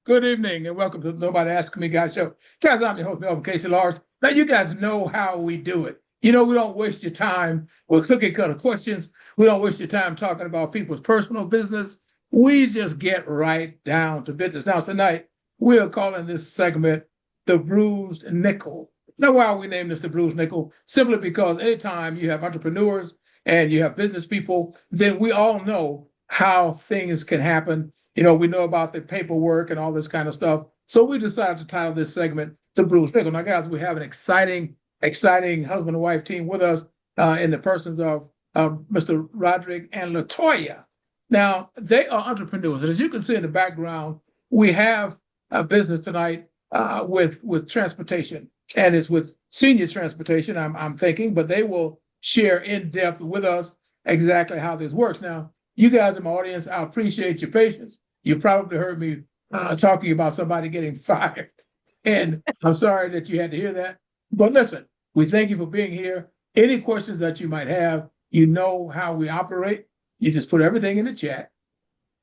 Good evening and welcome to the Nobody Asking Me Guys show. Guys, I'm your host, Melvin Casey Lars. Now, you guys know how we do it. You know, we don't waste your time with cookie cutter questions. We don't waste your time talking about people's personal business. We just get right down to business. Now, tonight, we are calling this segment the Bruised Nickel. Now, why we name this the Bruised Nickel? Simply because anytime you have entrepreneurs and you have business people, then we all know how things can happen. You know, we know about the paperwork and all this kind of stuff. So we decided to title this segment The Bruised Nickel. Now, guys, we have an exciting husband and wife team with us in the persons of Mr. RODRIEZGUS and LATOYA. Now, they are entrepreneurs. And as you can see in the background, we have a business tonight with transportation. And it's with senior transportation, I'm thinking, but they will share in depth with us exactly how this works. Now, you guys in my audience, I appreciate your patience. You probably heard me talking about somebody getting fired. And I'm sorry that you had to hear that. But listen, we thank you for being here. Any questions that you might have, you know how we operate. You just put everything in the chat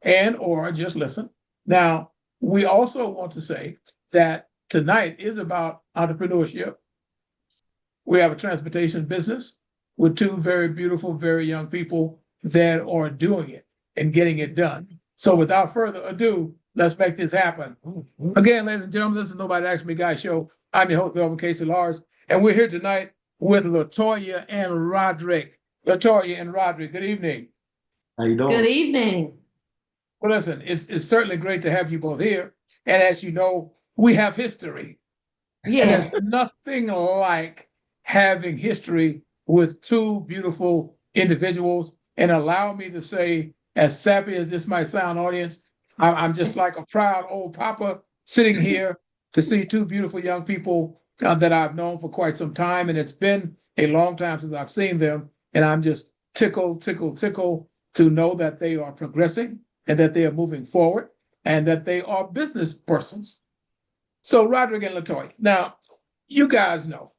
and or just listen. Now, we also want to say that tonight is about entrepreneurship. We have a transportation business with two very beautiful, very young people that are doing it and getting it done. So without further ado, let's make this happen. Again, ladies and gentlemen, this is Nobody Ask Me Guys show. I'm your host, Melvin Casey Lars, and we're here tonight with LATOYA and RODRIEZGUS. LATOYA and RODRIEZGUS, good evening. How you doing? Good evening. Well, listen, it's certainly great to have you both here. And as you know, we have history. Yes. And there's nothing like having history with two beautiful individuals. And allow me to say, as sappy as this might sound, audience, I'm just like a proud old papa sitting here to see two beautiful young people that I've known for quite some time. And it's been a long time since I've seen them. And I'm just tickled to know that they are progressing and that they are moving forward and that they are business persons. So RODRIEZGUS and LATOYA. Now, you guys know,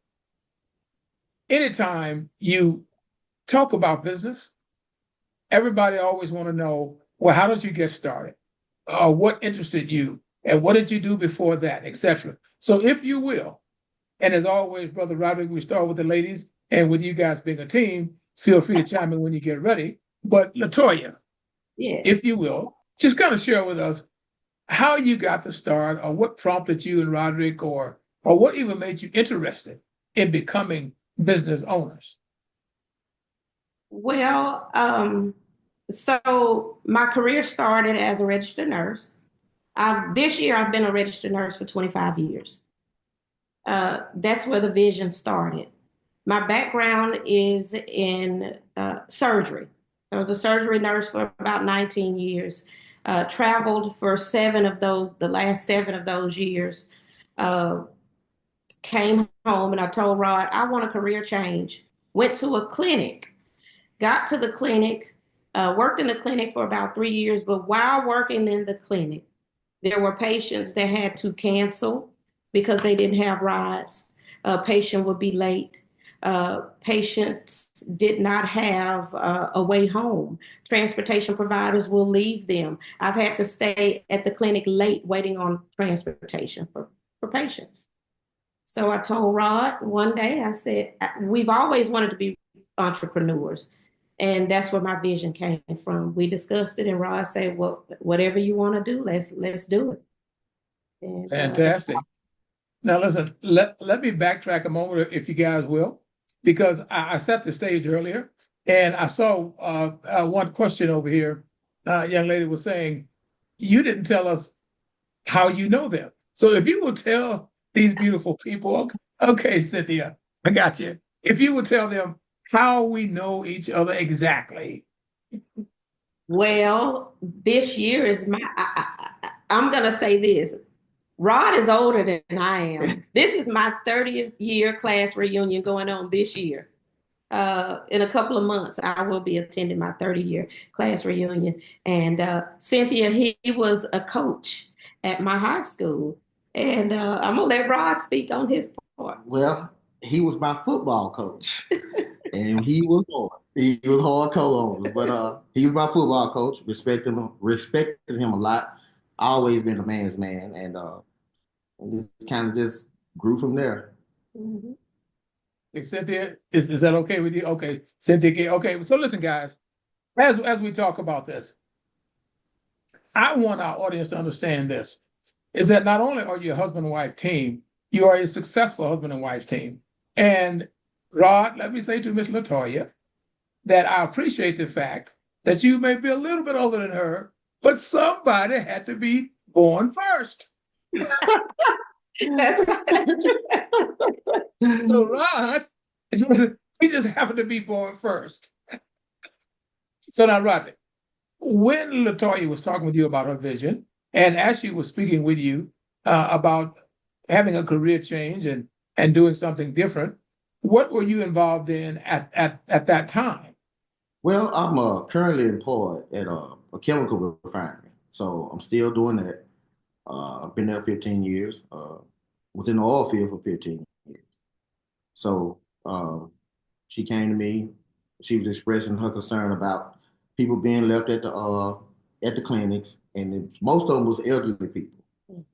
anytime you talk about business, everybody always want to know, well, how did you get started? What interested you? And what did you do before that, etc. So if you will, and as always, Brother RODRIEZGUS, we start with the ladies, and with you guys being a team, feel free to chime in when you get ready. But LATOYA, Yes. if you will, just kind of share with us how you got the start, or what prompted you and RODRIEZGUS, or what even made you interested in becoming business owners. Well, so my career started as a registered nurse. This year, I've been a registered nurse for 25 years. That's where the vision started. My background is in surgery. I was a surgery nurse for about 19 years. Traveled for the last 7 of those years. Came home and I told Rod, I want a career change. Went to a clinic. Got to the clinic, worked in the clinic for about 3 years, but while working in the clinic, there were patients that had to cancel because they didn't have rides. A patient would be late. Patients did not have a way home. Transportation providers will leave them. I've had to stay at the clinic late waiting on transportation for patients. So I told Rod one day, I said, we've always wanted to be entrepreneurs. And that's where my vision came from. We discussed it, and Rod said, well, whatever you want to do, let's do it. And, fantastic. Now, listen, let me backtrack a moment, if you guys will, because I set the stage earlier, and I saw one question over here. A young lady was saying, you didn't tell us how you know them. So if you will tell these beautiful people, okay, Cynthia, I got you. If you would tell them how we know each other exactly. Well, this year is I'm going to say this. Rod is older than I am. This is my 30th year class reunion going on this year. In a couple of months, I will be attending my 30-year class reunion. And Cynthia, he was a coach at my high school. And I'm going to let Rod speak on his part. Well, he was my football coach. And he was hard. He was hardcore on us. But he was my football coach. Respected him a lot. always been a man's man, and this kind of just grew from there. Mhm. Hey, Cynthia, is that okay with you? Okay, Cynthia, okay. So listen, guys, as we talk about this, I want our audience to understand this, is that not only are you a husband and wife team, you are a successful husband and wife team. And Rod, let me say to Miss LaToya that I appreciate the fact that you may be a little bit older than her, but somebody had to be born first. That's right. So Rod, he just happened to be born first. So now, Rodney, when LaToya was talking with you about her vision, and as she was speaking with you about having a career change and doing something different, what were you involved in at that time? Well, I'm currently employed at a chemical refinery, so I'm still doing that. I've been there 15 years. Was in the oil field for 15 years. So she came to me. She was expressing her concern about people being left at the clinics, and most of them was elderly people.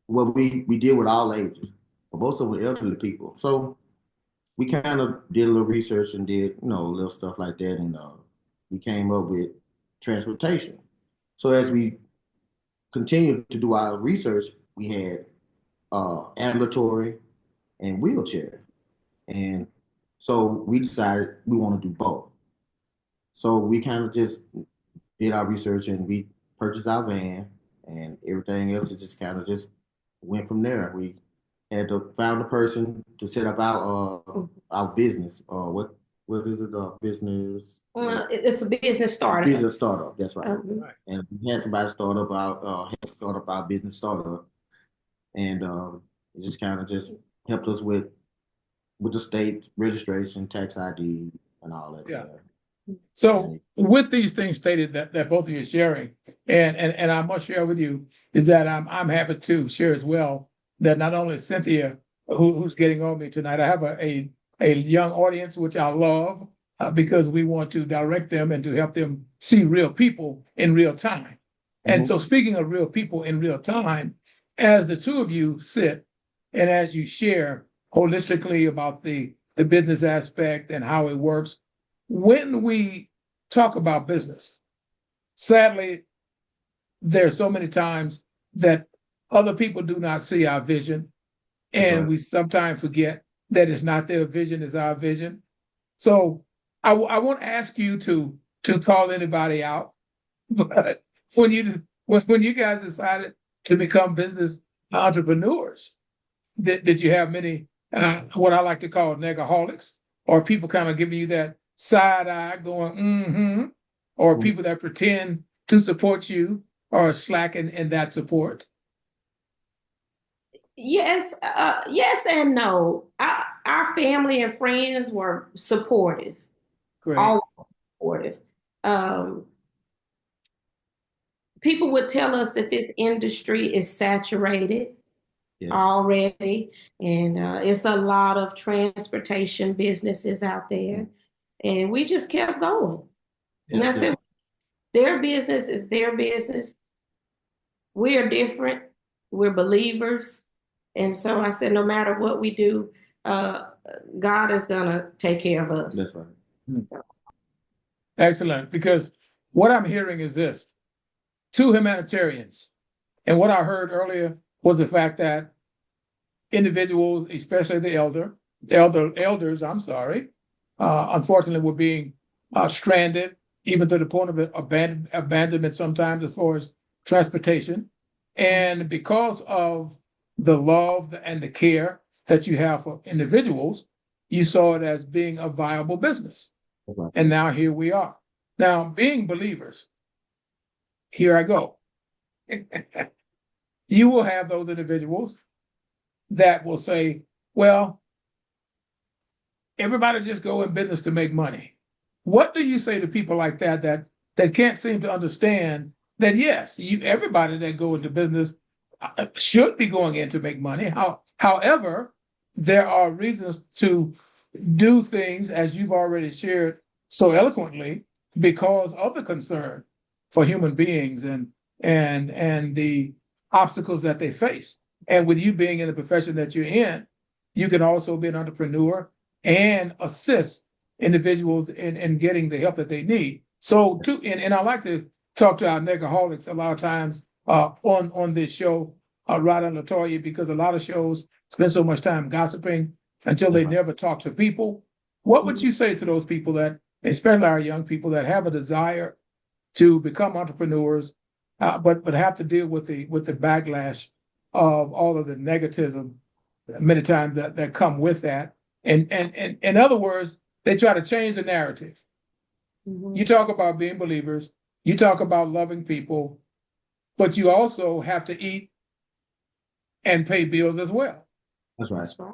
Well, we deal with all ages, but most of them were elderly people. So we kind of did a little research and did a little stuff like that, and we came up with transportation. So as we continued to do our research, we had ambulatory and wheelchair. And so we decided we want to do both. So we kind of just did our research and we purchased our van and everything else. It just kind of just went from there. We had to found a person to set up our business. What is it? Business. It's a business startup. Business startup. That's right. Right. And we had somebody help start up our business startup, and it just kind of just helped us with the state registration, tax ID, and all that. Yeah. So with these things stated that both of you are sharing, and I must share with you is that I'm happy to share as well that not only Cynthia who's getting on me tonight, I have a young audience which I love because we want to direct them and to help them see real people in real time. And so speaking of real people in real time, as the two of you sit and as you share holistically about the business aspect and how it works, when we talk about business, sadly, there are so many times that other people do not see our vision, and we sometimes forget that it's not their vision, it's our vision. So I won't ask you to call anybody out, but when you guys decided to become business entrepreneurs, did you have many what I like to call negaholics, or people kind of giving you that side eye going, mm-hmm, or people that pretend to support you or slacking in that support? Yes, yes and no. Our family and friends were supportive, Great. always supportive. People would tell us that this industry is saturated already, and it's a lot of transportation businesses out there, and we just kept going. And I said, their business is their business. We're different. We're believers. And so I said, no matter what we do, God is going to take care of us. That's right. Excellent. Because what I'm hearing is this: two humanitarians. And what I heard earlier was the fact that individuals, especially the elders, unfortunately were being stranded, even to the point of abandonment sometimes as far as transportation. And because of the love and the care that you have for individuals, you saw it as being a viable business. Okay. And now here we are. Now, being believers, here I go. You will have those individuals that will say, well, everybody just go in business to make money. What do you say to people like that can't seem to understand that, yes, everybody that go into business should be going in to make money. However, there are reasons to do things, as you've already shared so eloquently, because of the concern for human beings and the obstacles that they face. And with you being in the profession that you're in, you can also be an entrepreneur and assist individuals in getting the help that they need. So, and I like to talk to our negaholics a lot of times on this show, Rod and LATOYA, because a lot of shows spend so much time gossiping until they never talk to people. What would you say to those people that, especially our young people that have a desire to become entrepreneurs, but have to deal with the backlash of all of the negativism many times that come with that? And in other words, they try to change the narrative. You talk about being believers, you talk about loving people, but you also have to eat and pay bills as well. That's right. That's right.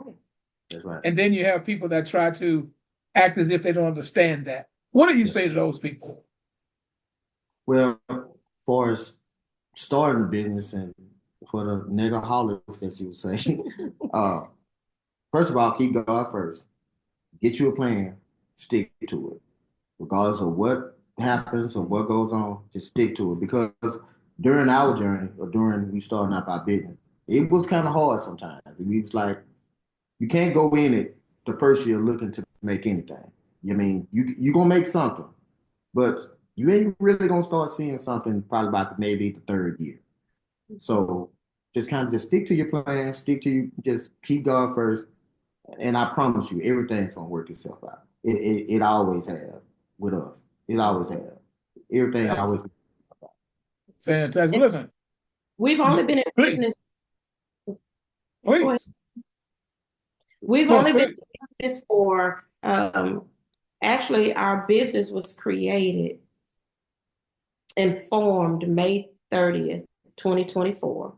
That's right. And then you have people that try to act as if they don't understand that. What do you say to those people? Well, for as starting a business and for the negaholics, as you would say, first of all, keep God first. Get you a plan, stick to it. Regardless of what happens or what goes on, just stick to it. Because during our journey or during we starting up our business, it was kind of hard sometimes. It was like, you can't go in it the first year looking to make anything. I mean, you're going to make something, but you ain't really going to start seeing something probably about maybe the third year. So just kind of just stick to your plan, just keep God first. And I promise you, everything's going to work itself out. It always has with us. It always has. Everything always. Fantastic. Well, listen. We've only been in business. Please. We've only been in business for, actually, our business was created and formed May 30th, 2024.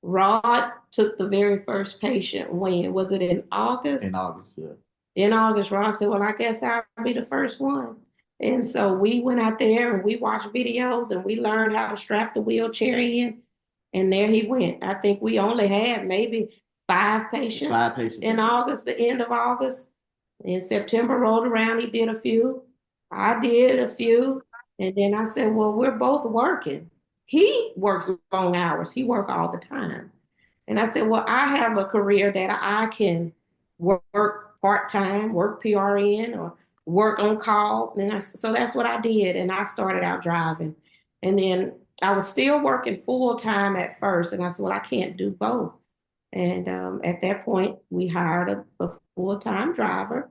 Rod took the very first patient when? Was it in August? In August, yeah. In August, Rod said, well, I guess I'll be the first one. And so we went out there and we watched videos and we learned how to strap the wheelchair in. And there he went. I think we only had maybe 5 patients. 5 patients. In August, the end of August. In September rolled around, he did a few. I did a few. And then I said, well, we're both working. He works long hours. He works all the time. And I said, well, I have a career that I can work part-time, work PRN, or work on call. And so that's what I did. And I started out driving. And then I was still working full-time at first. And I said, well, I can't do both. And at that point, we hired a full-time driver.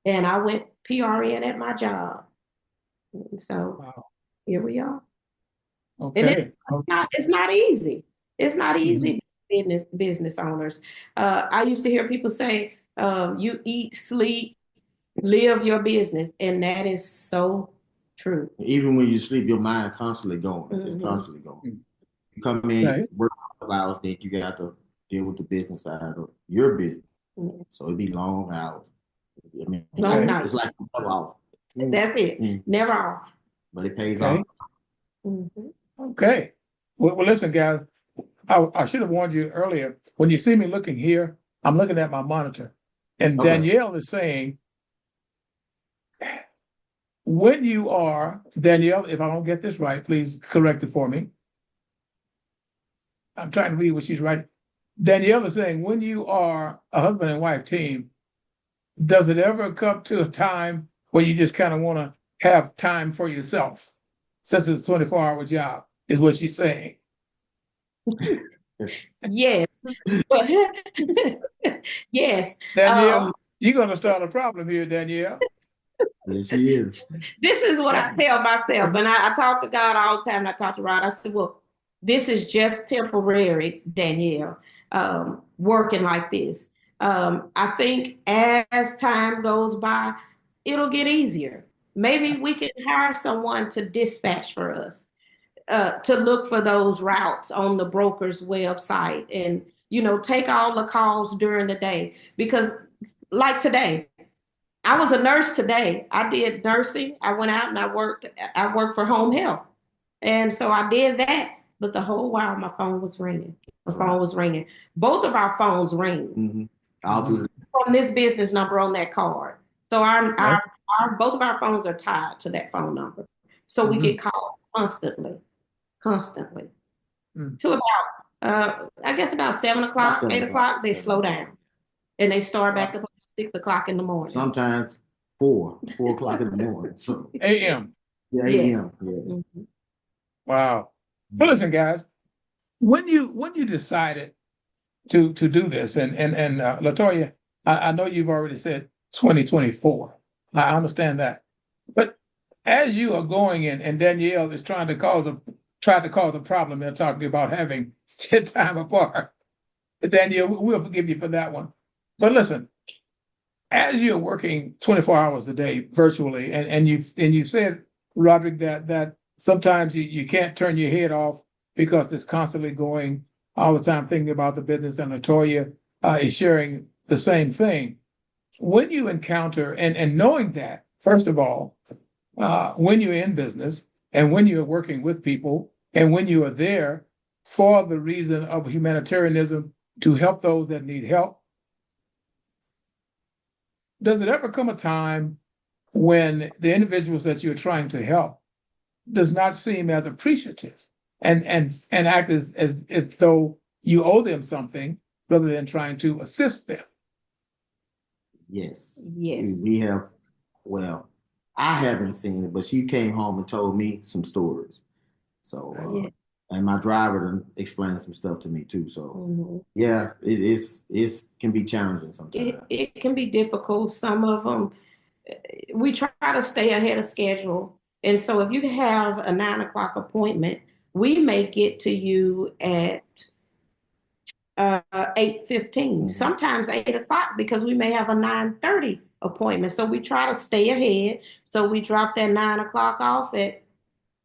And I went PRN at my job. And so Here we are. Okay. And it's not easy. It's not easy business owners. I used to hear people say, you eat, sleep, live your business. And that is so true. Even when you sleep, your mind constantly going. It's constantly going. You come in, work hours, then you got to deal with the business side of your business. So it'd be long hours. I mean, long nights. It's like never off. That's it. Never off. But it pays off. Okay. Well, listen, guys, I should have warned you earlier. When you see me looking here, I'm looking at my monitor. And Danielle is saying, when you are, Danielle, if I don't get this right, please correct it for me. I'm trying to read what she's writing. Danielle is saying, when you are a husband and wife team, does it ever come to a time where you just kind of want to have time for yourself? Since it's a 24-hour job, is what she's saying. Yes. Yes. Danielle, you're going to start a problem here, Danielle. Yes, she is. This is what I tell myself. And I talk to God all the time. And I talk to Rod. I said, well, this is just temporary, Danielle, working like this. I think as time goes by, it'll get easier. Maybe we can hire someone to dispatch for us, to look for those routes on the broker's website and, take all the calls during the day. Because like today, I was a nurse today. I did nursing. I went out and I worked for home health. And so I did that. But the whole while my phone was ringing. My phone was ringing. Both of our phones ring. From this business number on that card. So both of our phones are tied to that phone number. So we get called constantly. till about, I guess about 7 o'clock, 7 8 o'clock, they slow down. And they start back Wow. up at 6 o'clock in the morning. Sometimes 4 o'clock in the morning. So AM. yeah, Yes. AM. Yeah. Mhm. Wow. So listen, guys, when you decided to do this, and LaToya, I know you've already said 2024. I understand that, but as you are going in, and Danielle is trying to cause a problem, they're talking about having 10 time apart. Danielle, we'll forgive you for that one. But listen, as you're working 24 hours a day virtually, and you said, Roderick, that sometimes you can't turn your head off because it's constantly going all the time thinking about the business, and LaToya is sharing the same thing. When you encounter, and knowing that, first of all, when you're in business and when you're working with people and when you are there for the reason of humanitarianism to help those that need help, does it ever come a time when the individuals that you're trying to help does not seem as appreciative and act as if though you owe them something rather than trying to assist them? Yes. Yes. We have, well, I haven't seen it, but she came home and told me some stories. So, Yeah. and my driver done explained some stuff to me too. So, Mhm. yeah, it can be challenging sometimes. It can be difficult. Some of them, we try to stay ahead of schedule. And so if you have a 9 o'clock appointment, we may get to you at 8:15, sometimes 8 o'clock, because we may have a 9:30 appointment. So we try to stay ahead. So we drop that 9 o'clock off at,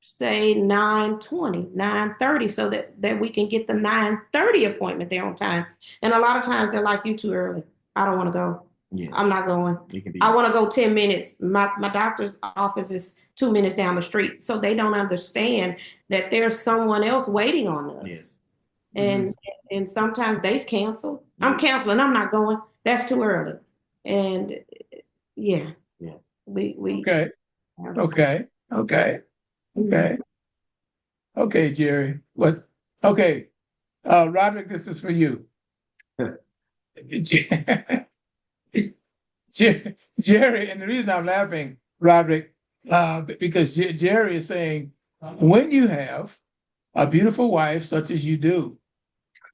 say, 9:20, 9:30, so that we can get the 9:30 appointment there on time. And a lot of times they're like, you too early. I don't want to go. Yes. I'm not going. It can be. I want to go 10 minutes. My doctor's office is 2 minutes down the street. So they don't understand that there's someone else waiting on us. Yes. And sometimes they've canceled. I'm canceling. I'm not going. That's too early. And yeah. Yeah. We Okay. Okay, Jerry. What? Okay, Roderick, this is for you. Jerry, and the reason I'm laughing, Roderick, because Jerry is saying, when you have a beautiful wife such as you do,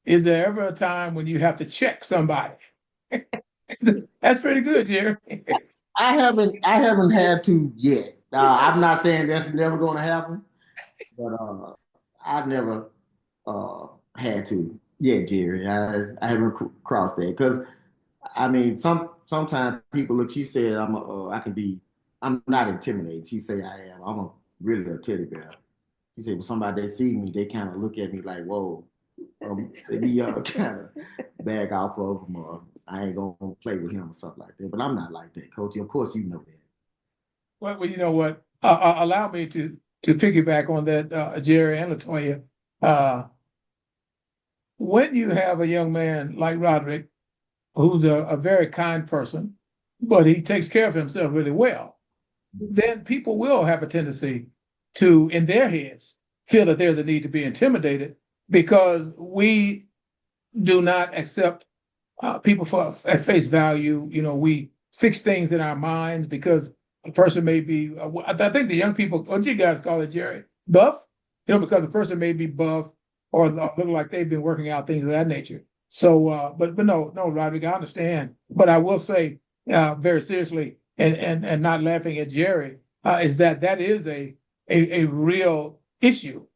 is there ever a time when you have to check somebody? That's pretty good, Jerry. I haven't had to yet. I'm not saying that's never going to happen, but I've never had to yet, Jerry. I haven't crossed that because I mean sometimes people look. She said I'm not intimidated. She said I am. Really a teddy bear. She said when somebody they see me, they kind of look at me like, whoa. They be kind of back off of him, or I ain't gonna play with him or something like that. But I'm not like that, Coach. Of course, you know that. Well, you know what? Allow me to piggyback on that, Jerry and LaToya. When you have a young man like Roderick, who's a very kind person, but he takes care of himself really well, then people will have a tendency to, in their heads, feel that there's a need to be intimidated because we do not accept people at face value. You know, we fix things in our minds because a person may be, I think the young people, what you guys call it, Jerry, buff, you know, because the person may be buff or look like they've been working out, things of that nature. So, but no, Roderick, I understand. But I will say very seriously, and not laughing at Jerry, is that is a real issue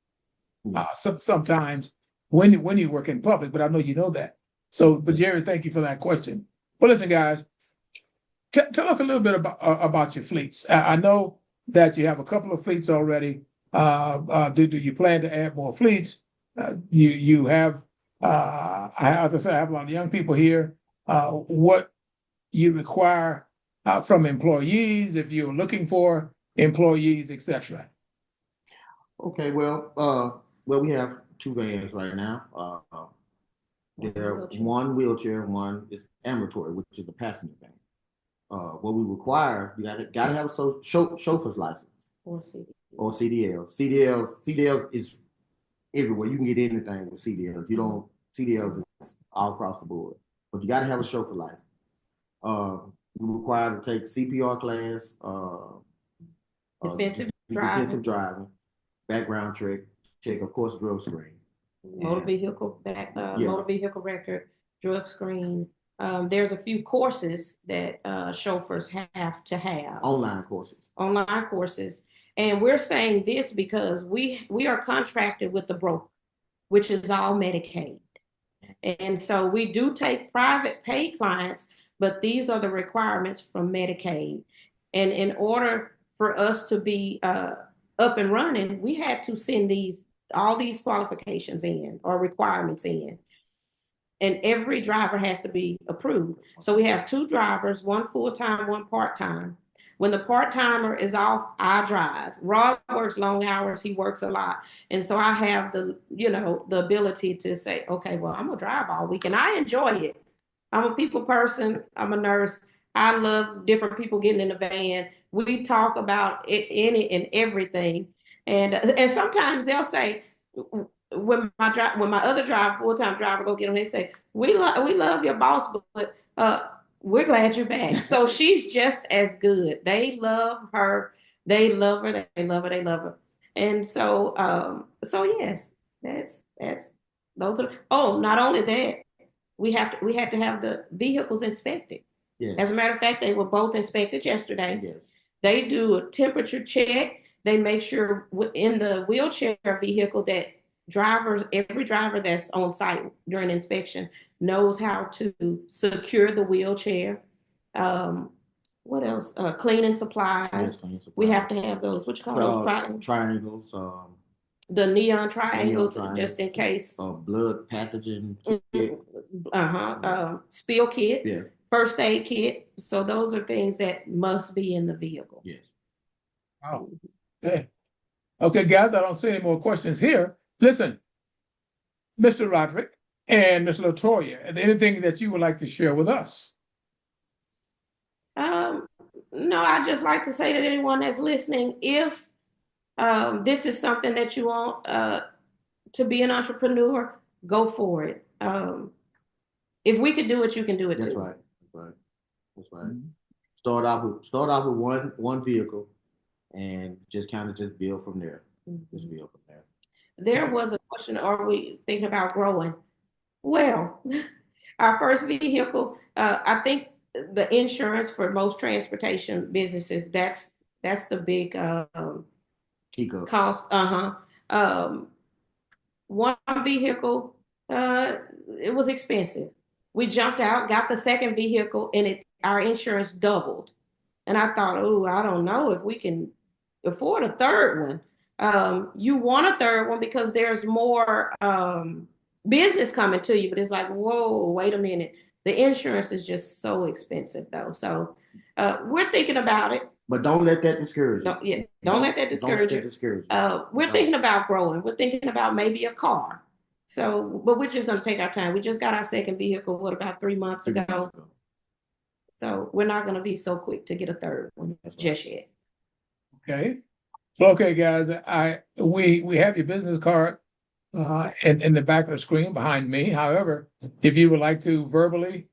sometimes when you work in public. But I know you know that. So, but Jerry, thank you for that question. Well, listen, guys, tell us a little bit about your fleets. I know that you have a couple of fleets already. Do you plan to add more fleets? You have, as I said, I have a lot of young people here. What you require from employees, if you're looking for employees, etc. Okay, well, we have 2 vans right now. They're one wheelchair, one is ambulatory, which is a passenger van. What we require, you gotta have a chauffeur's license or CDL. or CDL. CDL is everywhere. You can get anything with CDLs. You don't, CDLs is all across the board. But you got to have a chauffeur license. You're required to take CPR class, defensive driving, background check, of course, drug screen. Motor vehicle motor vehicle record, drug screen. There's a few courses that chauffeurs have to have. Online courses. And we're saying this because we are contracted with the broker, which is all Medicaid. And so we do take private pay clients, but these are the requirements from Medicaid. And in order for us to be up and running, we had to send all these qualifications in or requirements in. And every driver has to be approved. So we have 2 drivers, one full-time, one part-time. When the part-timer is off, I drive. Rod works long hours, he works a lot. And so I have the ability to say, okay, well, I'm gonna drive all week, and I enjoy it. I'm a people person, I'm a nurse. I love different people getting in the van. We talk about any and everything. And sometimes they'll say, when my other driver, full-time driver, go get them, they say, we love your boss, but we're glad you're back. So she's just as good. They love her. They love her. They love her. They love her. And so yes, that's those are. Oh, not only that, we had to have the vehicles inspected. Yes. As a matter of fact, they were both inspected yesterday. Yes. They do a temperature check. They make sure in the wheelchair vehicle that every driver that's on site during inspection knows how to secure the wheelchair. What else? Cleaning supplies. Yes, cleaning supplies. We have to have those. What you call those? Triangles. The neon triangles, just in case. Blood pathogen. Spill kit. Yeah. First aid kit. So those are things that must be in the vehicle. Yes. Wow. Okay, guys, I don't see any more questions here. Listen, Mr. Roderick and Ms. LATOYA, is there anything that you would like to share with us? No, I'd just like to say that anyone that's listening, if this is something that you want to be an entrepreneur, go for it. If we could do it, you can do it That's too. Right. That's right. Mm-hmm. Start off with one vehicle, and just build from there. Mm-hmm. Just build from there. There was a question, are we thinking about growing? Well, our first vehicle, I think the insurance for most transportation businesses, that's the big cost. One vehicle, it was expensive. We jumped out, got the second vehicle, and our insurance doubled. And I thought, oh, I don't know if we can afford a third one. You want a third one because there's more business coming to you, but it's like, whoa, wait a minute. The insurance is just so expensive, though. So we're thinking about it. But don't let that discourage you. Don't let that discourage you. We're thinking about growing. We're thinking about maybe a car. So, but we're just going to take our time. We just got our second vehicle, about 3 months ago. So we're not going to be so quick to get a third one just yet. Okay. Okay, guys, we have your business card in the back of the screen behind me. However, if you would like to verbally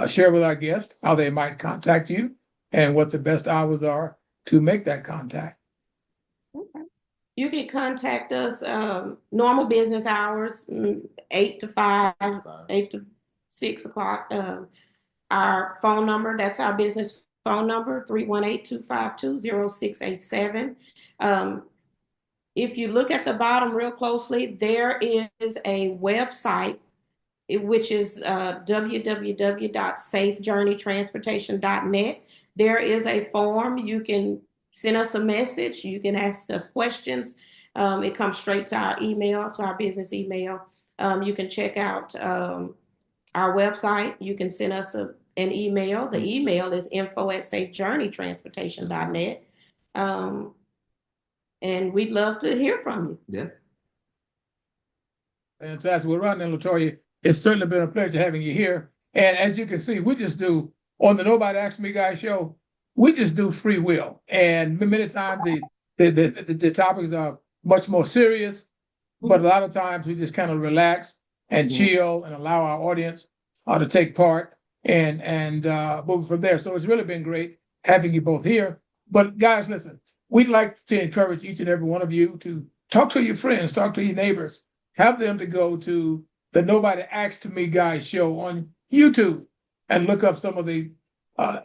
share with our guests how they might contact you and what the best hours are to make that contact. Okay. You can contact us normal business hours, 8 to 5, 8 to 6 o'clock. Our phone number, that's our business phone number, 318-252-0687. If you look at the bottom real closely, there is a website, which is www.safejourneytransportation.net. There is a form. You can send us a message. You can ask us questions. It comes straight to our email, to our business email. You can check out our website. You can send us an email. The email is info@safejourneytransportation.net. And we'd love to hear from you. Yeah. Fantastic. Well, Rodney and LATOYA, it's certainly been a pleasure having you here. And as you can see, we just do, on the Nobody Asked Me Guy show, we just do free will. And many times the topics are much more serious. but a lot of times we just kind of relax and chill and allow our audience to take part and move from there. So it's really been great having you both here. But guys, listen, we'd like to encourage each and every one of you to talk to your friends, talk to your neighbors, have them to go to the Nobody Asked Me Guys show on YouTube and look up some of the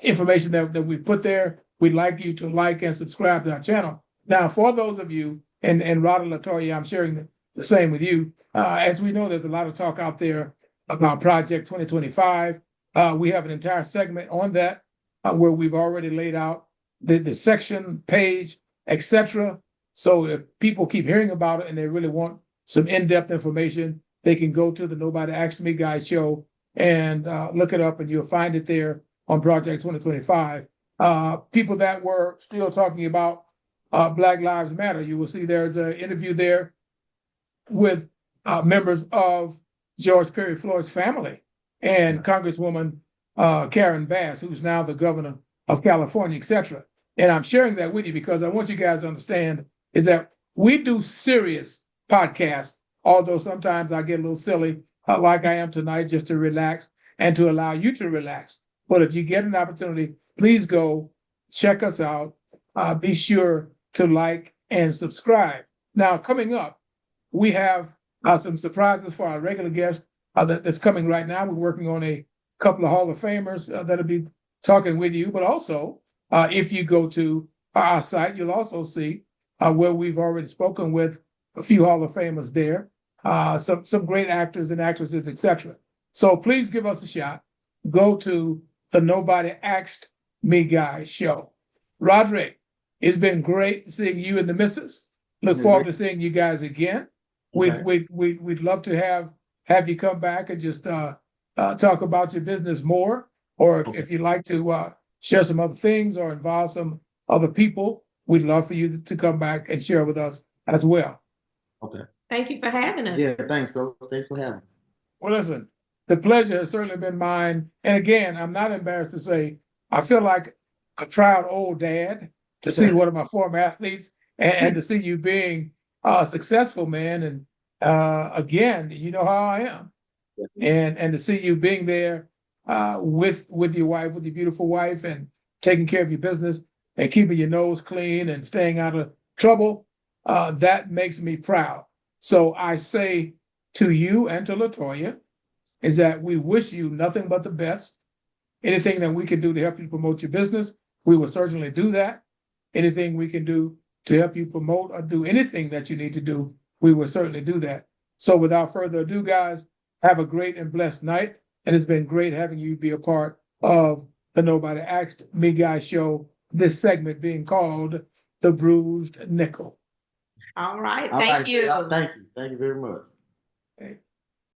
information that we put there. We'd like you to like and subscribe to our channel. Now, for those of you, and Rod and LaToya, I'm sharing the same with you. As we know, there's a lot of talk out there about Project 2025. We have an entire segment on that where we've already laid out the section, page, etc. So if people keep hearing about it and they really want some in-depth information, they can go to the Nobody Asked Me Guys show and look it up, and you'll find it there on Project 2025. People that were still talking about Black Lives Matter, you will see there's an interview there with members of George Perry Floyd's family and Congresswoman Karen Bass, who's now the governor of California, etc. And I'm sharing that with you because I want you guys to understand is that we do serious podcasts, although sometimes I get a little silly, like I am tonight, just to relax and to allow you to relax. But if you get an opportunity, please go check us out. Be sure to like and subscribe. Now, coming up, we have some surprises for our regular guest that's coming right now. We're working on a couple of Hall of Famers that'll be talking with you. But also, if you go to our site, you'll also see where we've already spoken with a few Hall of Famers there, some great actors and actresses, etc. So please give us a shot. Go to the Nobody Asked Me Guys show. Roderick, it's been great seeing you and the missus. Look forward to seeing you guys again. We'd love to have you come back and just talk about your business more, or if you'd like to share some other things or involve some other people, we'd love for you to come back and share with us as well. Okay. Thank you for having us. Yeah, thanks, bro. Thanks for having me. Well, listen, the pleasure has certainly been mine. And again, I'm not embarrassed to say, I feel like a proud old dad to see one of my former athletes and to see you being successful, man. And again, you know how I am. And to see you being there with your wife, with your beautiful wife, and taking care of your business and keeping your nose clean and staying out of trouble, that makes me proud. So I say to you and to LaToya is that we wish you nothing but the best. Anything that we can do to help you promote your business, we will certainly do that. Anything we can do to help you promote or do anything that you need to do, we will certainly do that. So without further ado, guys, have a great and blessed night. And it's been great having you be a part of the Nobody Asked Me Guys show, this segment being called The Bruised Nickel. All right. Thank you. Thank you. Thank you very much. Okay.